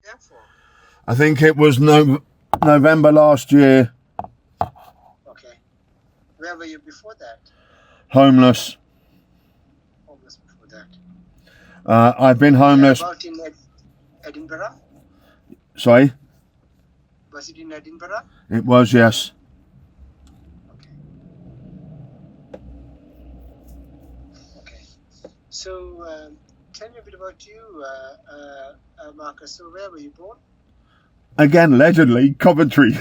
there for? I think it was November last year. Okay. Where were you before that? Homeless. Homeless before that. I've been homeless. About in Edinburgh? Sorry? Was it in Edinburgh? It was, yes. Okay. Okay. So, tell me a bit about you, Marcus. So, where were you born? Again, allegedly, Coventry.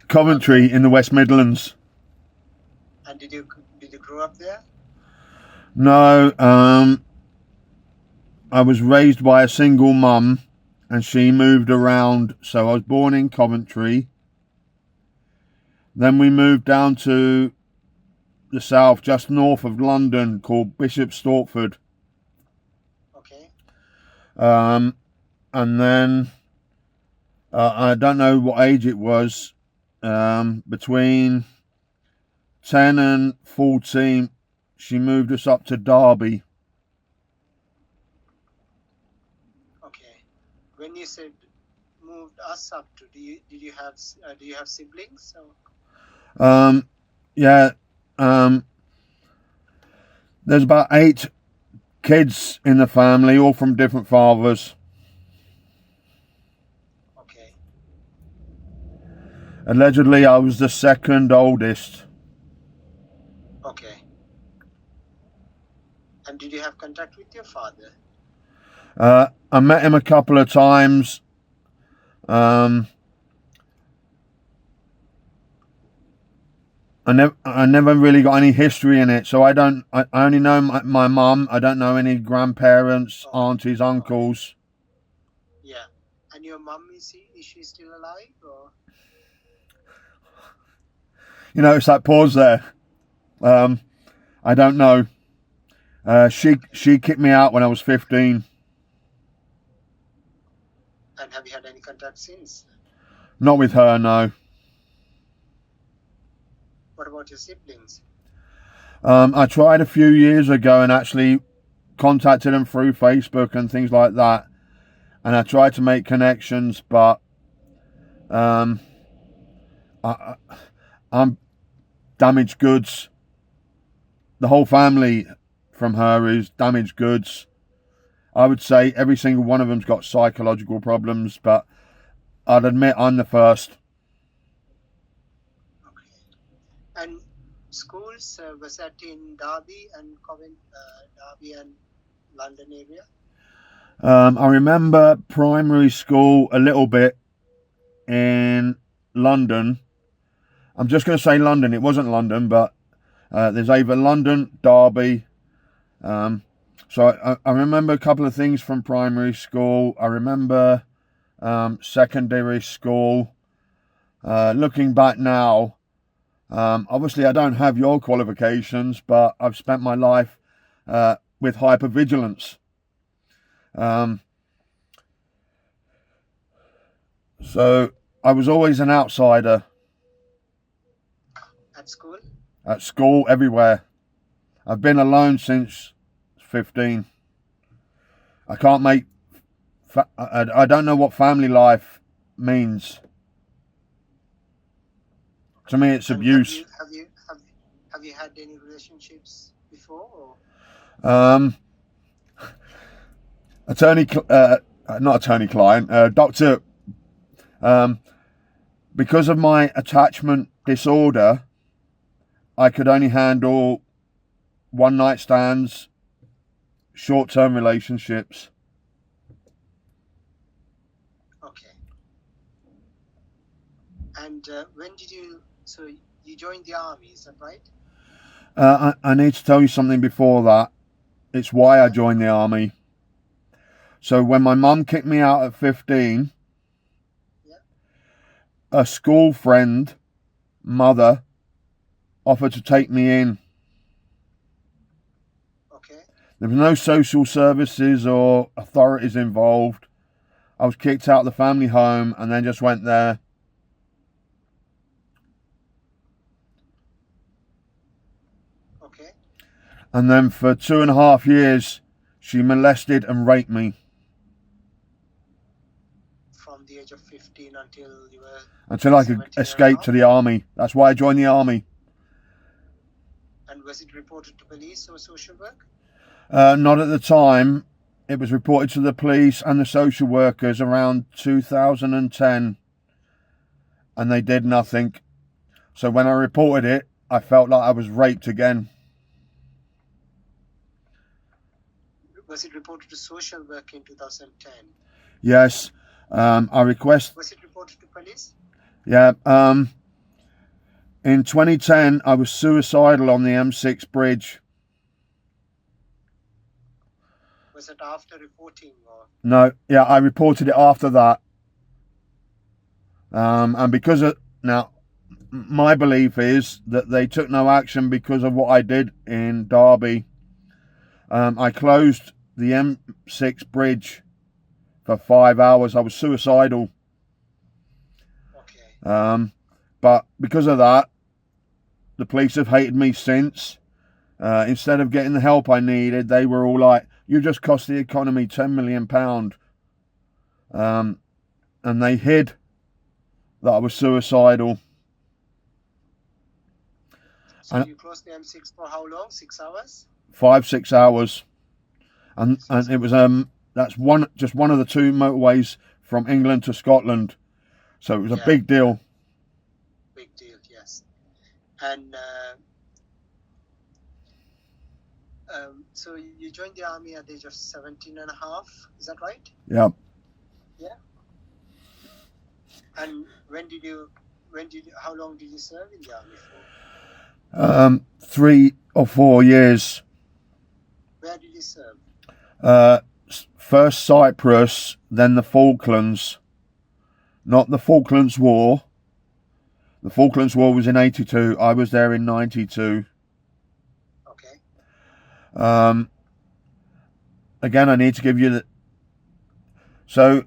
Coventry in the West Midlands. And did you grow up there? No, I was raised by a single mum and she moved around. So I was born in Coventry. Then we moved down to the south, just north of London, called Bishop Stortford. Okay. And then I don't know what age it was, between 10 and 14, she moved us up to Derby. Okay. When you said moved us up to, did you have siblings? Yeah. There's about 8 kids in the family, all from different fathers. Okay. Allegedly, I was the second oldest. Okay. And did you have contact with your father? I met him a couple of times. I never really got any history in it, so I only know my mum. I don't know any grandparents, aunties, uncles. Yeah. And your mum, is she still alive, or? You know, it's that pause there. I don't know. She kicked me out when I was 15. And have you had any contact since? Not with her, no. What about your siblings? I tried a few years ago and actually contacted them through Facebook and things like that. And I tried to make connections, but I'm damaged goods. The whole family from her is damaged goods. I would say every single one of them's got psychological problems, but I'd admit I'm the first. Okay. And schools, was that in Derby and Derby and London area? I remember primary school a little bit in London. I'm just going to say London. It wasn't London, but there's either London, Derby. So I remember a couple of things from primary school. I remember secondary school. Looking back now, obviously I don't have your qualifications, but I've spent my life with hypervigilance. So I was always an outsider. At school? At school, everywhere. I've been alone since 15. I can't make... I don't know what family life means. To me, it's abuse. Have you had any relationships before? Doctor. Because of my attachment disorder, I could only handle one night stands, short-term relationships. Okay. And when did you... So you joined the army, is that right? I need to tell you something before that. It's why I joined the army. So when my mum kicked me out at 15, a school friend, mother, offered to take me in. Okay. There was no social services or authorities involved. I was kicked out of the family home and then just went there. Okay. And then for 2.5 years, she molested and raped me. from the age of 15 until you were until I could 17 and a escape half? to the army. That's why I joined the army. And was it reported to police or social work? Not at the time. It was reported to the police and the social workers around 2010, and they did nothing. So when I reported it, I felt like I was raped again. Was it reported to social work in 2010? Yes. I request. Was it reported to police? Yeah. In 2010, I was suicidal on the M6 bridge. Was it after reporting or? No. Yeah, I reported it after that. And because of now, my belief is that they took no action because of what I did in Derby. I closed the M6 bridge for 5 hours. I was suicidal. Okay. But because of that, the police have hated me since. Instead of getting the help I needed, they were all like, "You just cost the economy £10 million." And they hid that I was suicidal. So you closed the M6 for how long? 6 hours? 5-6 hours. And it was that's just one of the two motorways from England to Scotland. So it was a big deal. Big deal, yes. And so you joined the army at the age of 17 and a half, is that right? Yeah. Yeah. And how long did you serve in the army for? 3 or 4 years. Where did you serve? First Cyprus, then the Falklands. Not the Falklands War. The Falklands War was in 82. I was there in 92. Okay. Again, I need to give you the... So,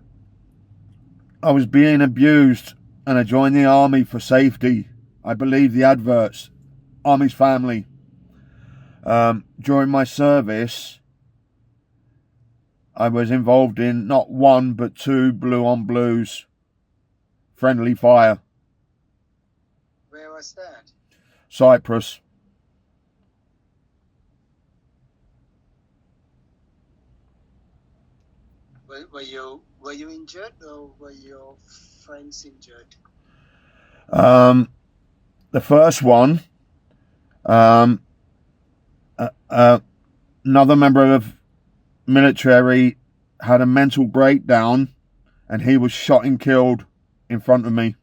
I was being abused and I joined the army for safety. I believe the adverts. Army's family. During my service, I was involved in not one but 2 blue on blues. Friendly fire. Where was that? Cyprus. Were you injured or were your friends injured? The first one, another member of military had a mental breakdown and he was shot and killed in front of me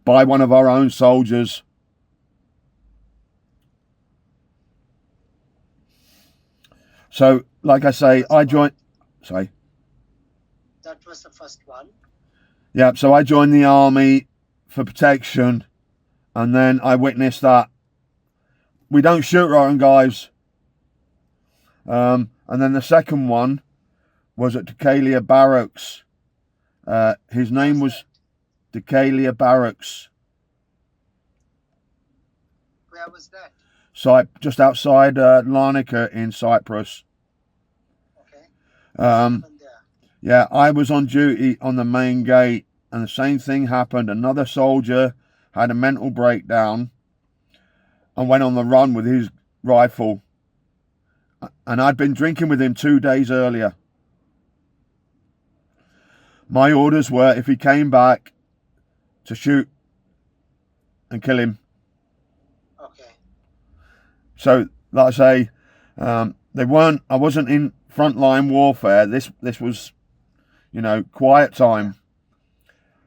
by one of our own soldiers. So, like I say, I joined... Sorry. That was the first one? Yeah, so I joined the army for protection, and then I witnessed that we don't shoot right, guys. And then the second one was at Decalia Barracks. His name was Decalia Barracks. Where was that? Just outside Larnaca in Cyprus. Okay. Yeah, I was on duty on the main gate, and the same thing happened. Another soldier had a mental breakdown and went on the run with his rifle. And I'd been drinking with him 2 days earlier. My orders were, if he came back, to shoot and kill him. Okay. So, like I say, I wasn't in frontline warfare. This was, quiet time.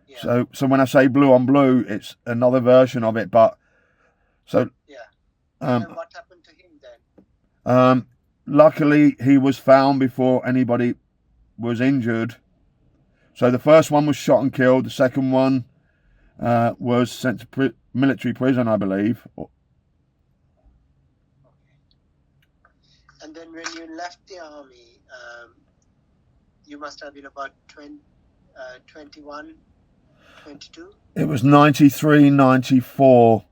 Yeah. So when I say blue on blue, it's another version of it. But so yeah. And what happened to him then? Luckily, he was found before anybody was injured. So the first one was shot and killed. The second one was sent to military prison, I believe. Okay. And then when you left the army, you must have been about 21, 22? It was 93, 94.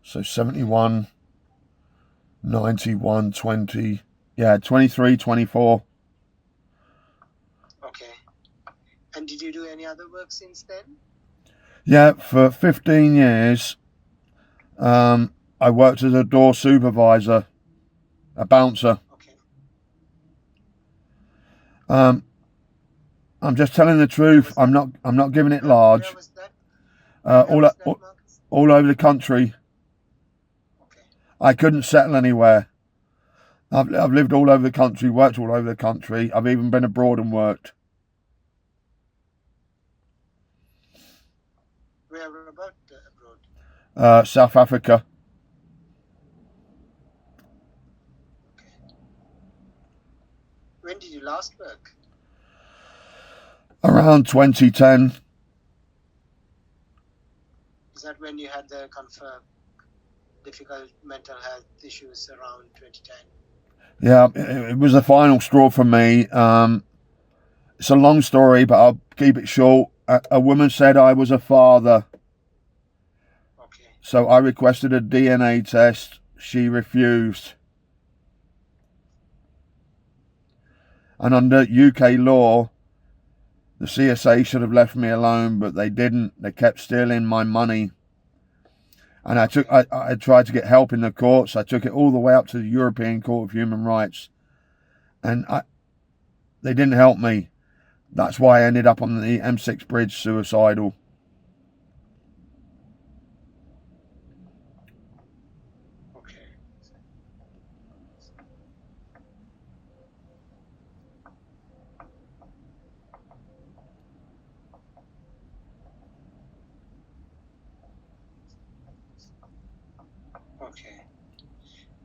So 71, 91, 20. Yeah, 23, 24. Okay. And did you do any other work since then? Yeah, for 15 years, I worked as a door supervisor, a bouncer. Okay. I'm just telling the truth. I'm not giving it large. Where was that? Where was that, Marcus? All over the country. Okay. I couldn't settle anywhere. I've lived all over the country, worked all over the country. I've even been abroad and worked. Where about abroad? South Africa. Okay. When did you last work? Around 2010. Is that when you had the confirmed difficult mental health issues around 2010? Yeah, it was the final straw for me. It's a long story, but I'll keep it short. A woman said I was a father. Okay. So I requested a DNA test. She refused. And under UK law, the CSA should have left me alone, but they didn't. They kept stealing my money. And I tried to get help in the courts. I took it all the way up to the European Court of Human Rights. And they didn't help me. That's why I ended up on the M6 bridge suicidal. Okay. Okay.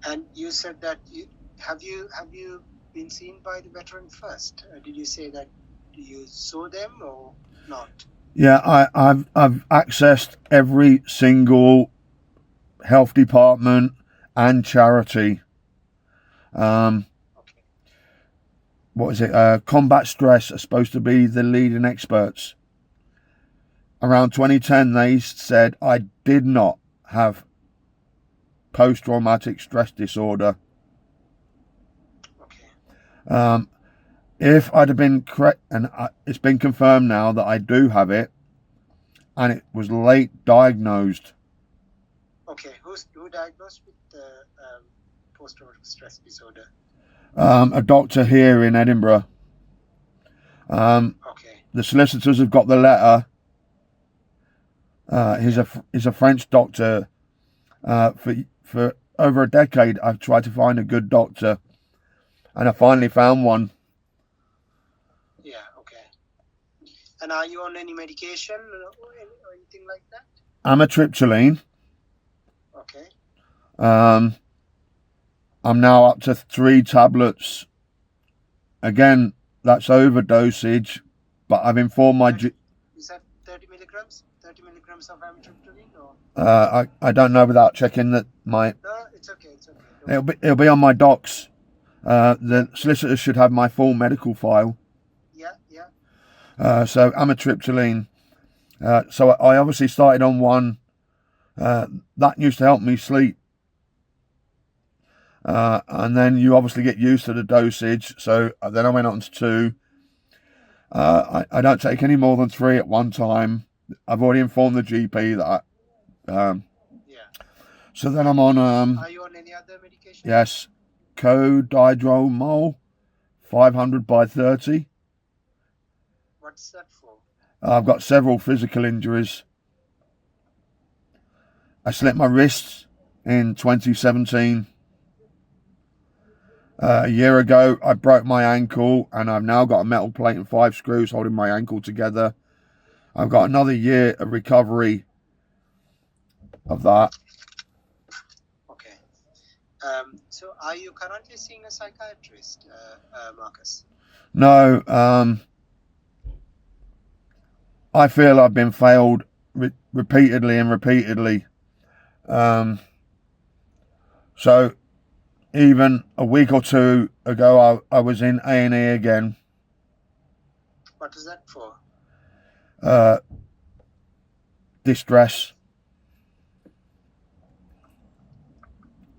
And you said that have you been seen by the veteran first? Did you say that you saw them or not? Yeah, I've accessed every single health department and charity. Okay. What is it? Combat Stress are supposed to be the leading experts. Around 2010, they said I did not have post-traumatic stress disorder. Okay. If I'd have been correct, and it's been confirmed now that I do have it, and it was late diagnosed. Okay. Who diagnosed with the post-traumatic stress disorder? A doctor here in Edinburgh. Okay. The solicitors have got the letter. He's a French doctor. For over a decade, I've tried to find a good doctor, and I finally found one. Yeah. Okay. And are you on any medication or anything like that? Amitriptyline. Okay. I'm now up to 3 tablets. Again, that's overdosage, but I've informed my... Is that 30 milligrams? 30 milligrams of amitriptyline? Or? I don't know without checking that my... No, it's okay. It's okay. It'll be on my docs. The solicitors should have my full medical file. Yeah. So amitriptyline. So I obviously started on one. That used to help me sleep. And then you obviously get used to the dosage. So then I went on to 2. I don't take any more than 3 at one time. I've already informed the GP that. Yeah. So then I'm on... Are you on any other medication? Yes. Codidromol, 500 by 30. What's that for? I've got several physical injuries. I slipped my wrists in 2017. A year ago, I broke my ankle, and I've now got a metal plate and 5 screws holding my ankle together. I've got another year of recovery of that. Okay. So are you currently seeing a psychiatrist, Marcus? No. I feel I've been failed repeatedly and repeatedly. So even a week or 2 ago, I was in A&E again. What is that for? Distress.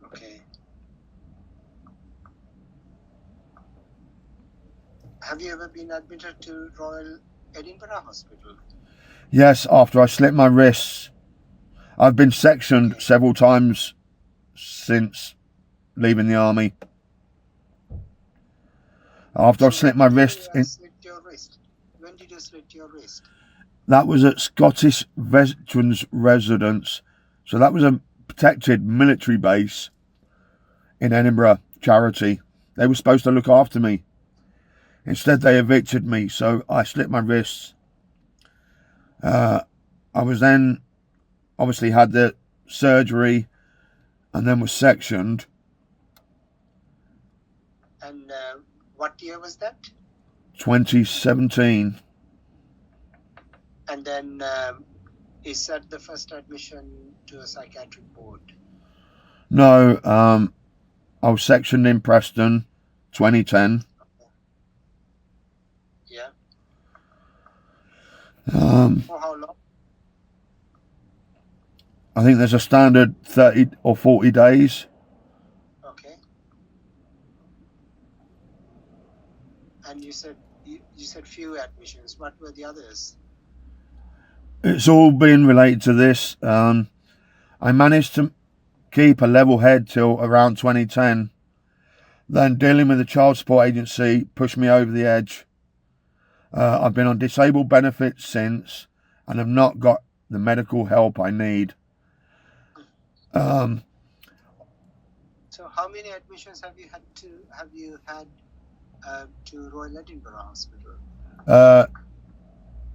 Okay. Have you ever been admitted to Royal Edinburgh Hospital? Yes, after I slipped my wrists. I've been sectioned Okay. several times since leaving the army. After I So slipped when my did you wrists, slit your wrist? When did you slit your wrist? that was at Scottish Veterans Residence. So that was a protected military base in Edinburgh, charity. They were supposed to look after me. Instead, they evicted me, so I slit my wrists. I was then obviously had the surgery and then was sectioned. And what year was that? 2017. And then is that the first admission to a psychiatric board? No, I was sectioned in Preston, 2010. Yeah. For how long? I think there's a standard 30 or 40 days. Okay. And you said few admissions. What were the others? It's all been related to this. I managed to keep a level head till around 2010. Then dealing with the child support agency pushed me over the edge. I've been on disabled benefits since and have not got the medical help I need. So how many admissions have you had to Royal Edinburgh Hospital?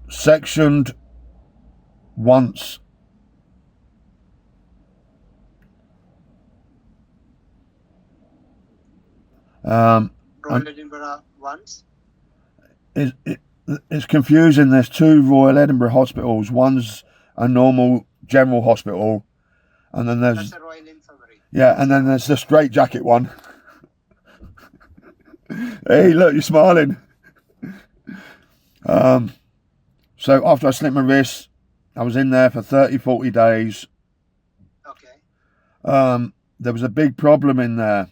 Sectioned once. Royal Edinburgh once? It's confusing. There's two Royal Edinburgh hospitals. One's a normal general hospital, and then there's That's a Royal Infirmary. Yeah, and then there's the straitjacket one. Hey, look, you're smiling. So after I slipped my wrist, I was in there for 30, 40 days. Okay. There was a big problem in there.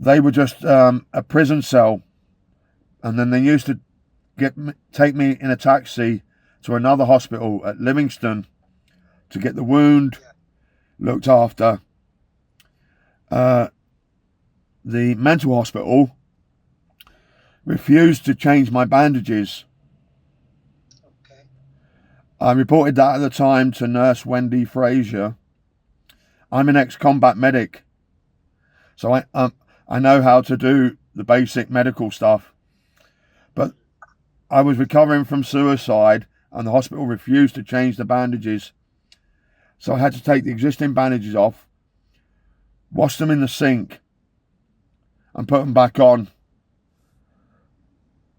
They were just a prison cell, and then they used to take me in a taxi to another hospital at Livingston to get the wound looked after. The mental hospital refused to change my bandages. Okay. I reported that at the time to Nurse Wendy Fraser. I'm an ex-combat medic, so I know how to do the basic medical stuff. But I was recovering from suicide, and the hospital refused to change the bandages. So I had to take the existing bandages off, wash them in the sink, and put them back on.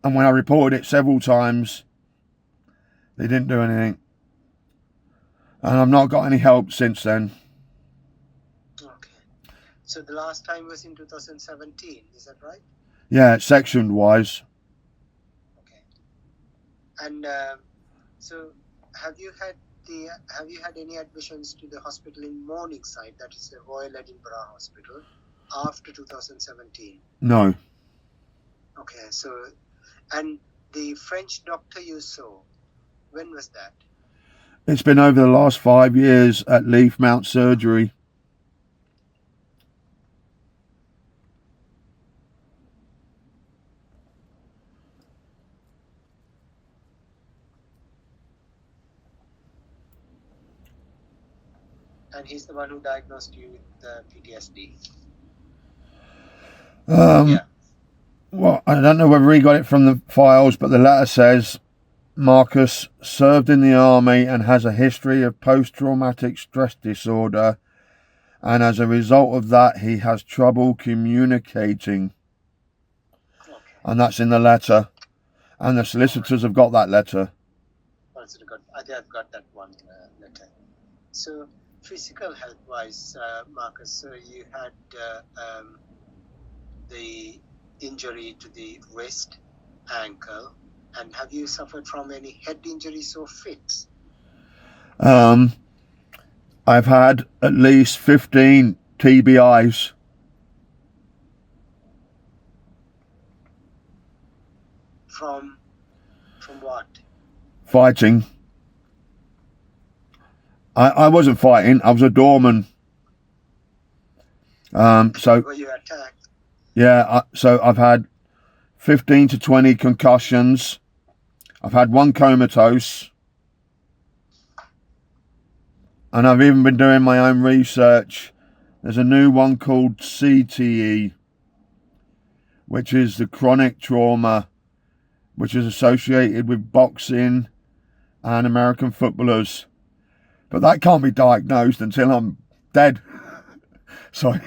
And when I reported it several times, they didn't do anything. And I've not got any help since then. Okay. So the last time was in 2017, is that right? Yeah, sectioned wise. Okay. And so have you had any admissions to the hospital in Morningside, that is the Royal Edinburgh Hospital, after 2017? No. Okay, so, and the French doctor you saw, when was that? It's been over the last 5 years at Leaf Mount Surgery. And he's the one who diagnosed you with PTSD. Well, I don't know whether he got it from the files, but the letter says Marcus served in the army and has a history of post-traumatic stress disorder, and as a result of that, he has trouble communicating. Okay. And that's in the letter. And the solicitors have got that letter. I've got that one letter. So, physical health-wise, Marcus, so you had the injury to the wrist, ankle, and have you suffered from any head injuries or fits? I've had at least 15 TBIs. From what? Fighting. I wasn't fighting. I was a doorman. So Were you attacked? yeah. So I've had 15 to 20 concussions. I've had one comatose. And I've even been doing my own research. There's a new one called CTE, which is the chronic trauma, which is associated with boxing and American footballers. But that can't be diagnosed until I'm dead. Sorry.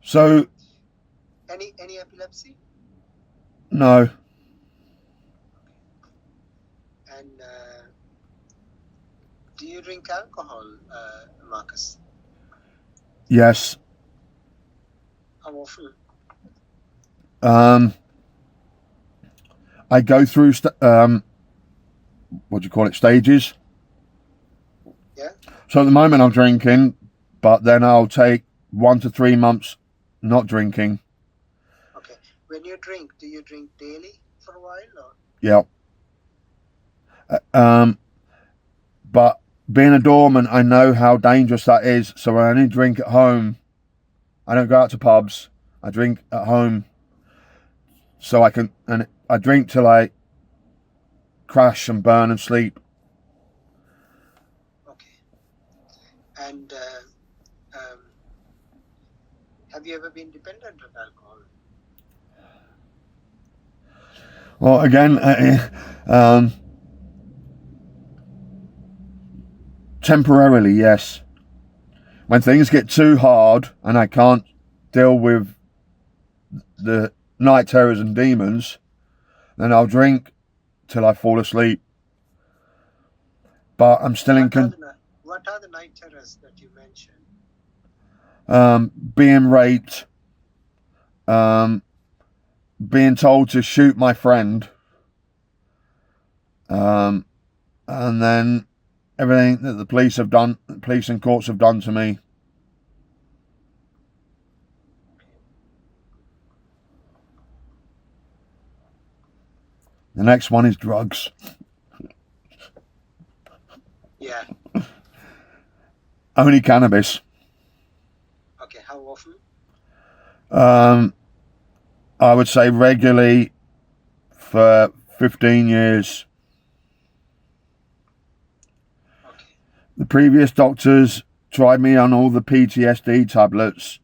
So Any epilepsy? no. And do you drink alcohol, Marcus? Yes. How often? I go through what do you call it, stages. Yeah. So at the moment I'm drinking, but then I'll take 1 to 3 months not drinking. Okay. When you drink, do you drink daily for a while, or? Yeah. But being a doorman, I know how dangerous that is. So I only drink at home. I don't go out to pubs. I drink at home. So I drink till I crash and burn and sleep. Okay. And have you ever been dependent on alcohol? Well, again, temporarily, yes. When things get too hard and I can't deal with the night terrors and demons, then I'll drink till I fall asleep. But I'm still What are the night terrors that you mentioned? being raped, being told to shoot my friend, and then everything that the police and courts have done to me. The next one is drugs. Yeah. Only cannabis. Okay. How often? I would say regularly for 15 years. Okay. The previous doctors tried me on all the PTSD tablets.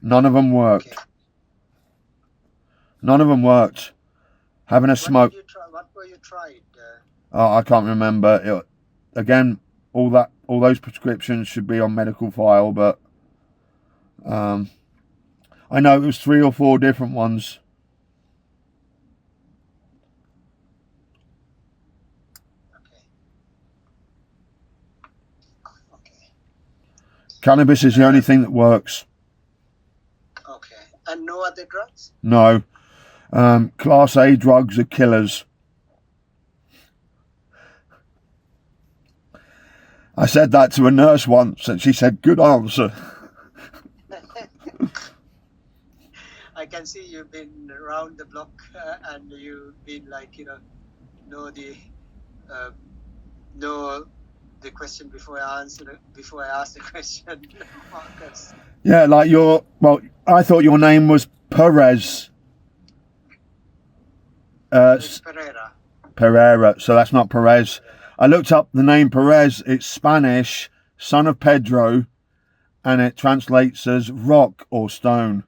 None of them worked. Okay. None of them worked. Having a smoke. What were you tried? I can't remember. Again, all those prescriptions should be on medical file, but I know it was 3 or 4 different ones. Okay. Cannabis is the only thing that works. Okay. And no other drugs? No. Class A drugs are killers. I said that to a nurse once and she said, "Good answer." I can see you've been around the block and you've been like, know the question before I ask the question, Marcus. Yeah, like I thought your name was Perez. It's Pereira. Pereira, so that's not Perez. I looked up the name Perez. It's Spanish, son of Pedro, and it translates as rock or stone.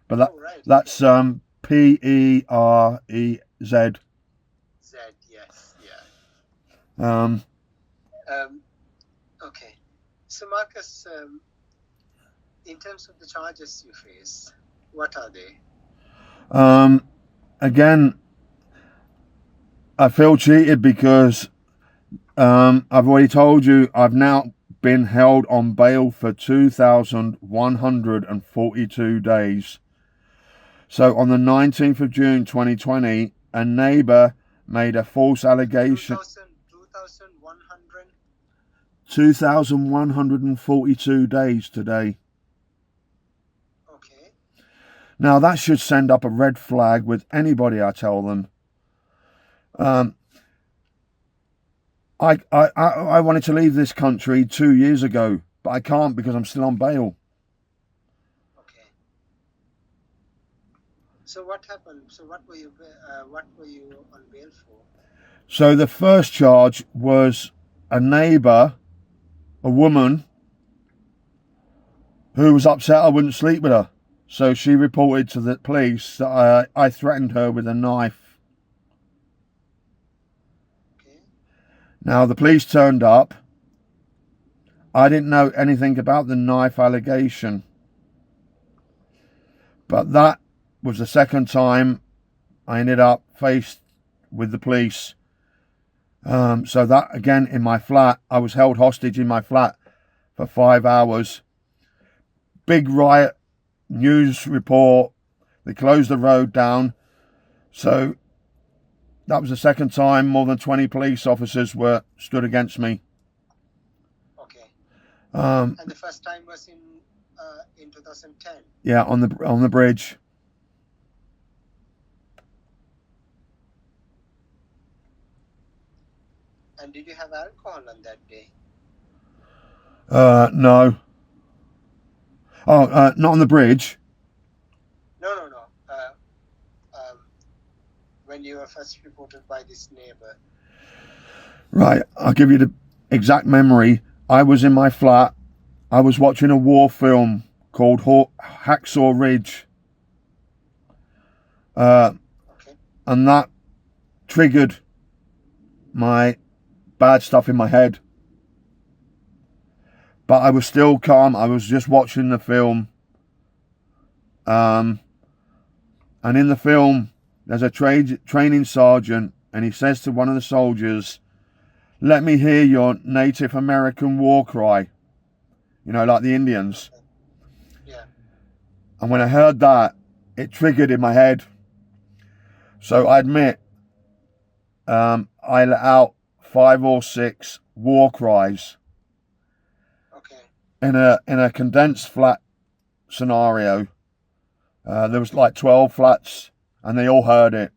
But that's Perez. Z, yes, yeah. Okay. So Marcus, in terms of the charges you face, what are they? Again, I feel cheated because I've already told you I've now been held on bail for 2,142 days. So on the 19th of June 2020, a neighbour made a false allegation. 2,142 days today. Okay. Now that should send up a red flag with anybody, I tell them. I wanted to leave this country 2 years ago, but I can't because I'm still on bail. Okay. So what happened? So what were you on bail for? So the first charge was a neighbour, a woman, who was upset I wouldn't sleep with her. So she reported to the police that I threatened her with a knife. Okay. Now the police turned up. I didn't know anything about the knife allegation. But that was the second time I ended up faced with the police. So that, again, in my flat, I was held hostage in my flat for 5 hours. Big riot, news report. They closed the road down. So that was the second time more than 20 police officers were stood against me. Okay. And the first time was in 2010. Yeah, on the bridge. And did you have alcohol on that day? No. Oh, not on the bridge. No. When you were first reported by this neighbor. Right, I'll give you the exact memory. I was in my flat. I was watching a war film called Hacksaw Ridge. Okay. And that triggered my bad stuff in my head. But I was still calm. I was just watching the film. And in the film, there's a training sergeant, and he says to one of the soldiers, "Let me hear your Native American war cry." You know, like the Indians. Yeah. And when I heard that, it triggered in my head. So I admit, I let out 5 or 6 war cries. Okay. In a condensed flat scenario. There was like 12 flats, and they all heard it.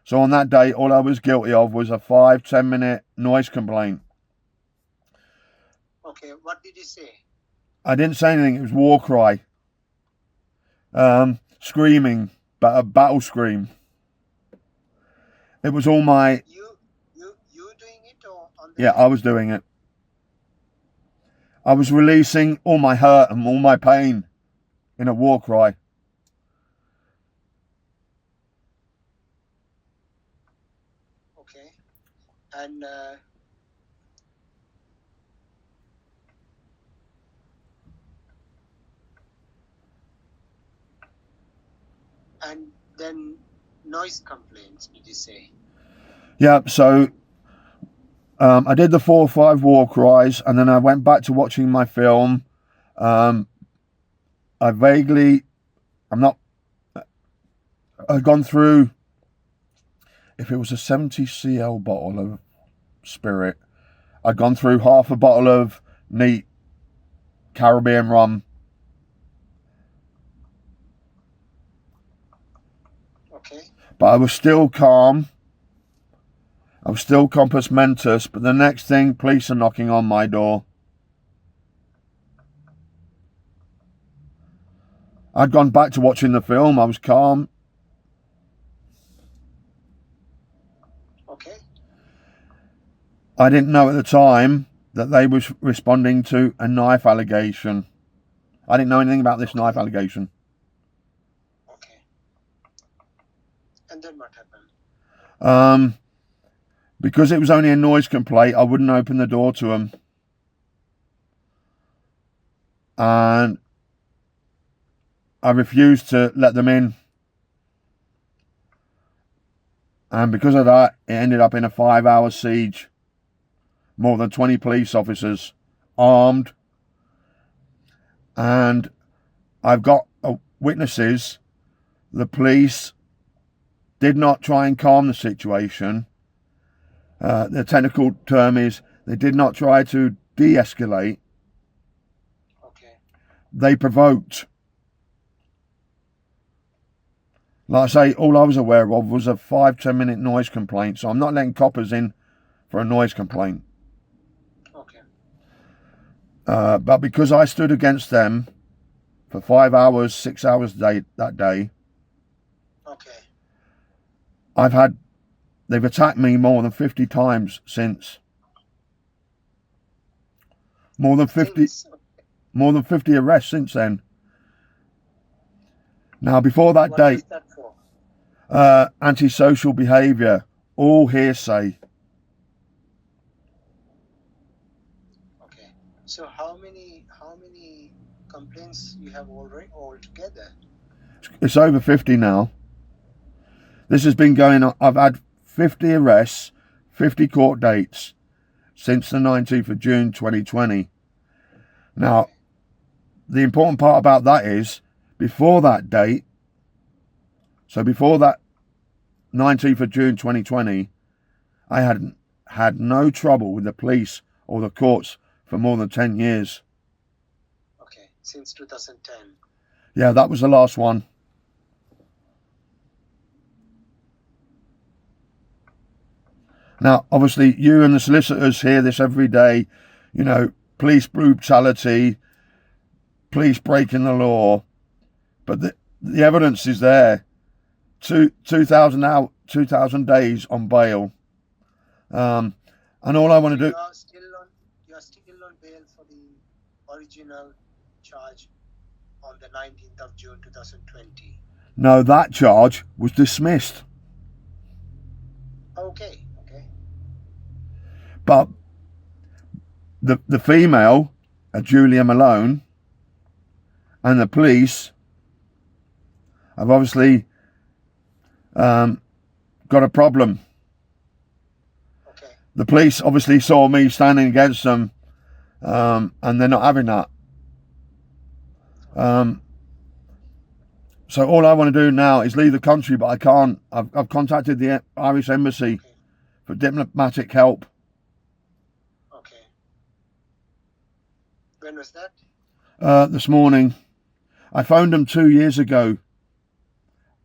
So on that day, all I was guilty of was a 5-10 minute noise complaint. Okay, what did you say? I didn't say anything. It was war cry. Screaming, but a battle scream. It was all my... You doing it or on Yeah, I was doing it. I was releasing all my hurt and all my pain in a war cry. Okay. And then noise complaints, did you say? Yeah, so I did the 4 or 5 war cries, and then I went back to watching my film. I'd gone through, if it was a 70cl bottle of spirit, I'd gone through half a bottle of neat Caribbean rum. Okay. But I was still calm. I was still compos mentis, but the next thing, police are knocking on my door. I'd gone back to watching the film. I was calm. Okay. I didn't know at the time that they was responding to a knife allegation. I didn't know anything about this knife allegation. Okay. And then what happened? Because it was only a noise complaint, I wouldn't open the door to them. And I refused to let them in. And because of that, it ended up in a 5-hour siege. More than 20 police officers, armed. And I've got witnesses. The police did not try and calm the situation. The technical term is they did not try to de-escalate. Okay. They provoked. Like I say, all I was aware of was a 5-10 minute noise complaint. So I'm not letting coppers in for a noise complaint. Okay. But because I stood against them for 5 hours, 6 hours that day, Okay. they've attacked me more than 50 times since. More than 50 arrests since then. Now, before that What date, was that for? antisocial behaviour, all hearsay. Okay. So how many complaints you have already altogether? It's over 50 now. This has been going on. I've had 50 arrests, 50 court dates since the 19th of June 2020. Now, the important part about that is, before that date, so before that 19th of June 2020, I had had no trouble with the police or the courts for more than 10 years. Okay, since 2010. Yeah, that was the last one. Now, obviously, you and the solicitors hear this every day, you know, police brutality, police breaking the law, but the evidence is there. 2,000 days on bail, and all I want to do. You are still on bail for the original charge on the 19th of June 2020. No, that charge was dismissed. Okay. But the female, Julia Malone, and the police have obviously got a problem. Okay. The police obviously saw me standing against them, and they're not having that. So all I want to do now is leave the country, but I can't. I've contacted the Irish Embassy for diplomatic help. Okay. When was that? This morning. I phoned them 2 years ago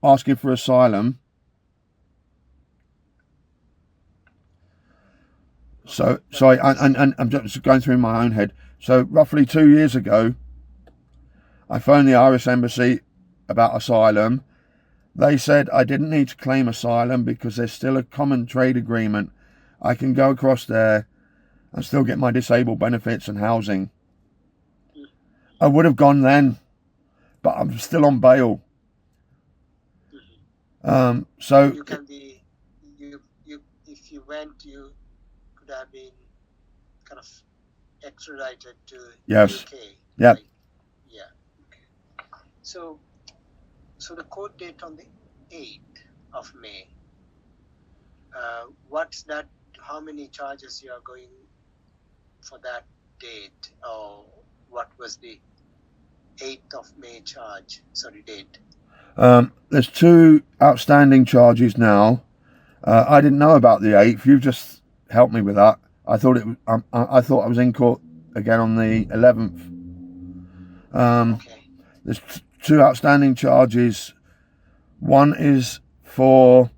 asking for asylum. So I'm just going through my own head. So roughly 2 years ago, I phoned the Irish Embassy about asylum. They said I didn't need to claim asylum because there's still a common trade agreement. I can go across there and still get my disabled benefits and housing. I would have gone then, but I'm still on bail. So you can be you if you went, you could have been kind of extradited to yes, UK. yeah, right? Yeah. Okay. So the court date on the 8th of May. What's that? How many charges you are going for that date, or what was the 8th of May charge? Sorry, date. There's 2 outstanding charges now. I didn't know about the 8th. You've just helped me with that. I thought I thought I was in court again on the 11th. Okay. There's 2 outstanding charges. One is for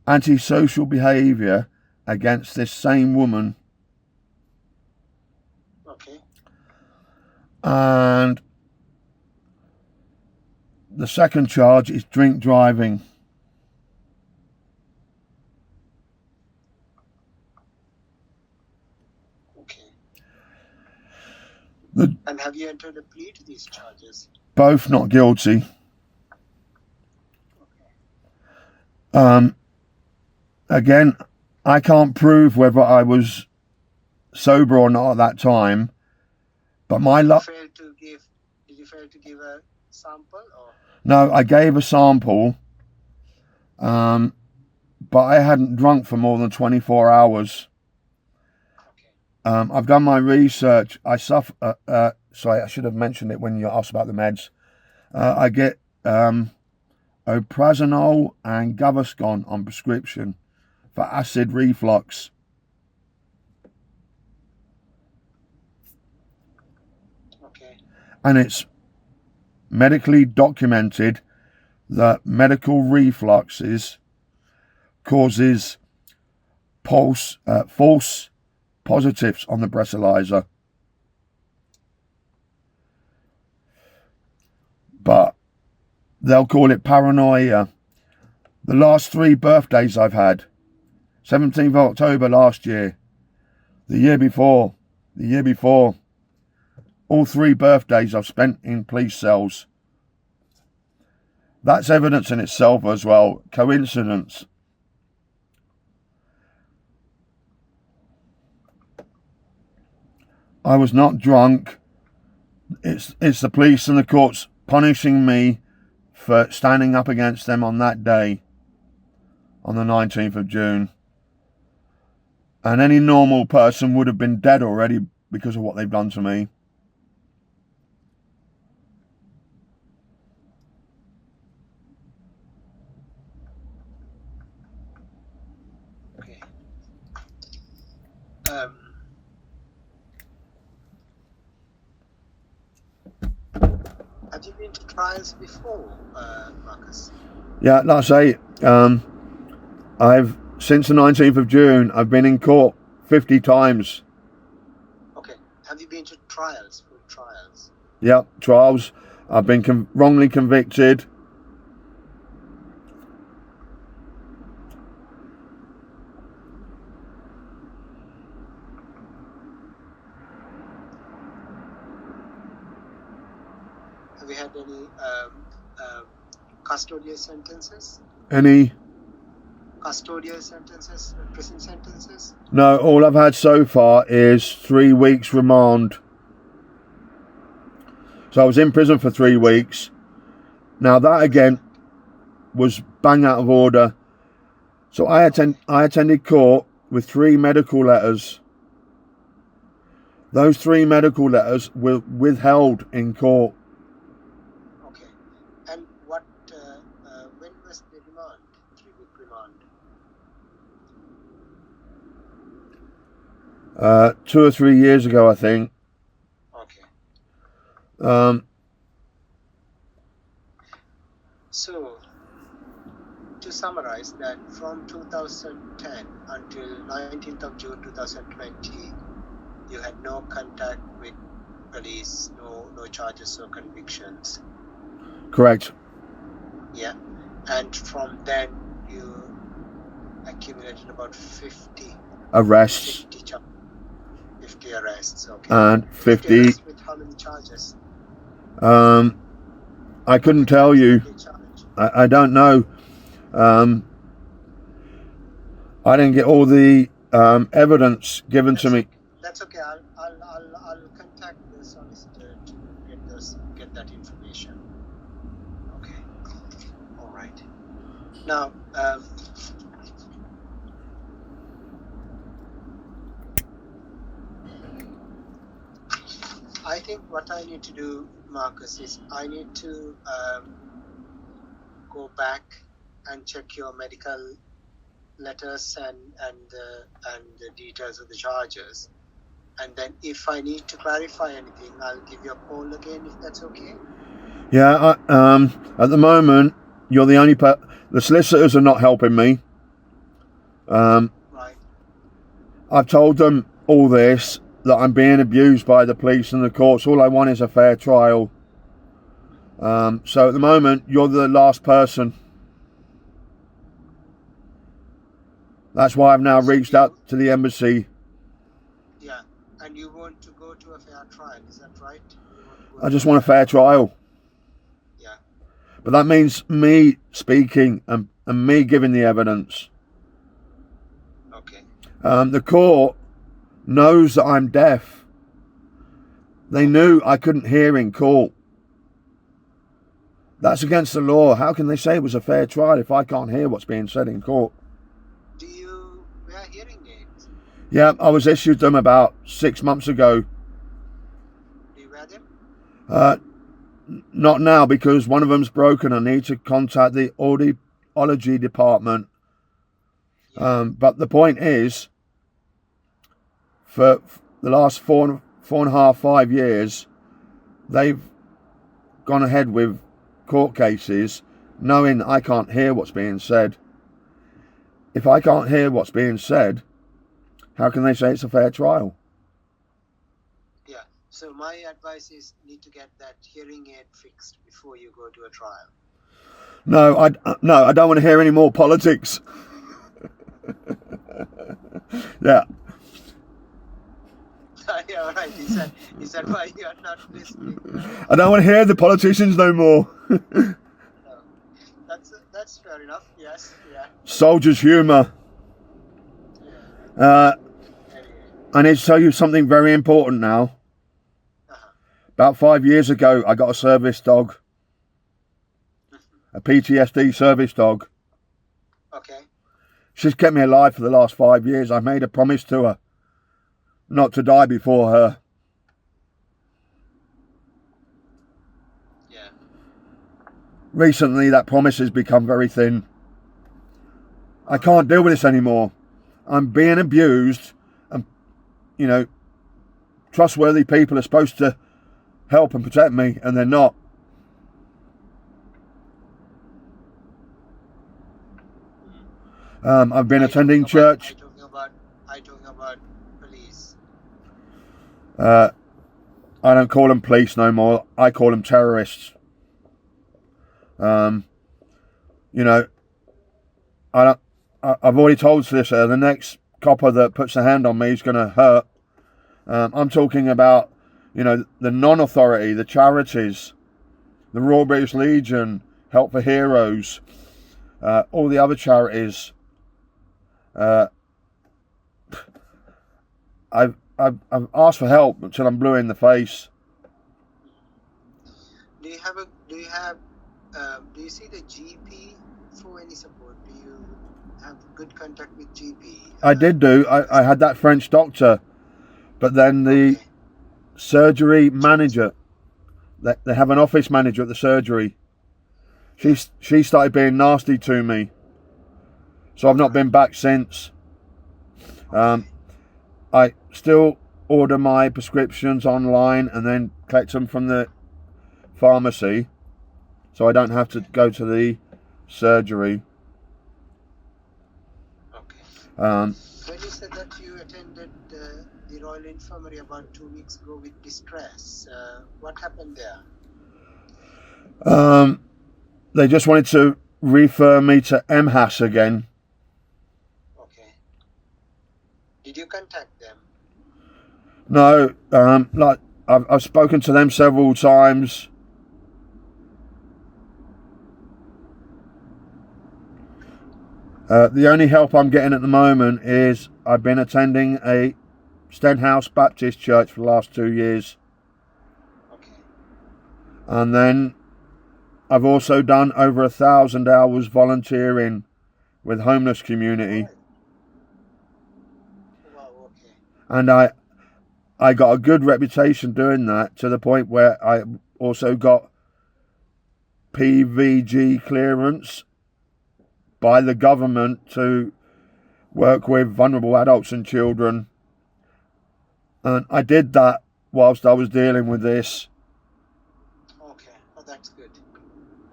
antisocial behaviour against this same woman. Okay. And the second charge is drink driving. Okay. And have you entered a plea to these charges? Both not guilty. Okay. Again, I can't prove whether I was sober or not at that time, but my luck. Did you fail to give a sample, or? No, I gave a sample, but I hadn't drunk for more than 24 hours. Okay. I've done my research. I suffer. Sorry, I should have mentioned it when you asked about the meds. I get Omeprazole and Gaviscon on prescription for acid reflux. Okay. And it's medically documented that medical refluxes causes false positives on the breathalyzer. But they'll call it paranoia. The last 3 birthdays I've had, 17th of October last year, the year before, all 3 birthdays I've spent in police cells. That's evidence in itself as well. Coincidence. I was not drunk. It's the police and the courts punishing me for standing up against them on that day, on the 19th of June. And any normal person would have been dead already because of what they've done to me. Okay. Have you been to trials before, Marcus? Yeah, like I say, since the 19th of June, I've been in court 50 times. Okay. Have you been to trials, full trials? Yeah, trials. I've been wrongly convicted. Have you had any custodial sentences? Any? Custodial sentences, prison sentences? No, all I've had so far is 3 weeks remand. So I was in prison for 3 weeks. Now that again was bang out of order. So I attended court with 3 medical letters. Those 3 medical letters were withheld in court. Okay. And what? When was the remand? 3-week remand. 2 or 3 years ago, I think. Okay. So, to summarize that, from 2010 until 19th of June 2020, you had no contact with police, no charges or convictions. Correct. Yeah. And from then, you accumulated about 50 Arrests. 50 arrests. Okay. And 50 arrests with how many charges? I couldn't tell you. I don't know. I didn't get all the evidence given to me. That's okay. I'll contact the solicitor to get that information. Okay. All right. Now, I think what I need to do, Marcus, is I need to go back and check your medical letters and the details of the charges, and then if I need to clarify anything, I'll give you a call again, if that's okay. Yeah. At the moment, you're the only the solicitors are not helping me. Right. I've told them all this, that I'm being abused by the police and the courts. All I want is a fair trial. So at the moment, you're the last person. That's why I've now reached out to the embassy. Yeah, and you want to go to a fair trial, is that right? I just want a fair trial. Yeah. But that means me speaking and me giving the evidence. Okay. The court knows that I'm deaf. They knew I couldn't hear in court. That's against the law. How can they say it was a fair trial if I can't hear what's being said in court? Do you wear hearing aids? Yeah, I was issued them about 6 months ago. Do you wear them? Not now, because one of them's broken. I need to contact the audiology department. Yeah. But the point is, for the last 4.5, 5 years, they've gone ahead with court cases knowing I can't hear what's being said. If I can't hear what's being said, how can they say it's a fair trial? Yeah. So my advice is need to get that hearing aid fixed before you go to a trial. No, I don't want to hear any more politics. Yeah. Yeah, all right. Is that why you are not listening? I don't want to hear the politicians no more. No. That's fair enough. Yes. Yeah. Soldier's humour. Anyway. I need to tell you something very important now. About 5 years ago, I got a service dog. A PTSD service dog. Okay. She's kept me alive for the last 5 years. I made a promise to her not to die before her. Yeah. Recently, that promise has become very thin. I can't deal with this anymore. I'm being abused, and, you know, trustworthy people are supposed to help and protect me, and they're not. I've been attending church. I talking about police. I don't call them police no more. I call them terrorists. You know, I've already told solicitor the next copper that puts a hand on me is going to hurt. I'm talking about, you know, the non-authority, the charities, the Royal British Legion, Help for Heroes, all the other charities. I've asked for help until I'm blue in the face. Do you see the GP for any support? Do you have good contact with GP? I did do. I had that French doctor, but then the surgery manager, they have an office manager at the surgery. She started being nasty to me, so I've not been back since. I still order my prescriptions online and then collect them from the pharmacy, so I don't have to go to the surgery. Okay. When you said that you attended the Royal Infirmary about 2 weeks ago with distress, what happened there? They just wanted to refer me to MHAS again. Okay. Did you contact them? No, like I've spoken to them several times. The only help I'm getting at the moment is I've been attending a Stenhouse Baptist Church for the last 2 years. Okay. And then I've also done over 1,000 hours volunteering with homeless community. Wow, okay. And I got a good reputation doing that, to the point where I also got PVG clearance by the government to work with vulnerable adults and children. And I did that whilst I was dealing with this. Okay, oh, that's good.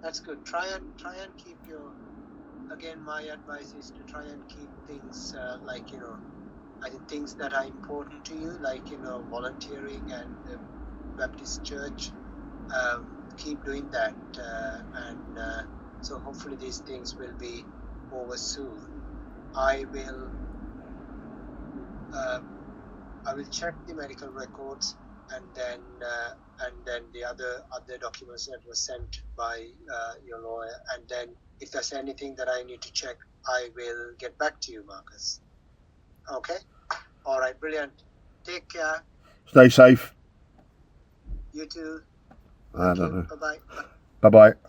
That's good. Try and keep your. Again, my advice is to try and keep things like, you know, I think things that are important to you, like, you know, volunteering and the Baptist Church. Keep doing that, and so hopefully these things will be over soon. I will check the medical records, and then the other documents that were sent by your lawyer, and then if there's anything that I need to check, I will get back to you, Marcus. Okay? All right, brilliant. Take care. Stay safe. You too. I don't know. Bye-bye. Bye-bye.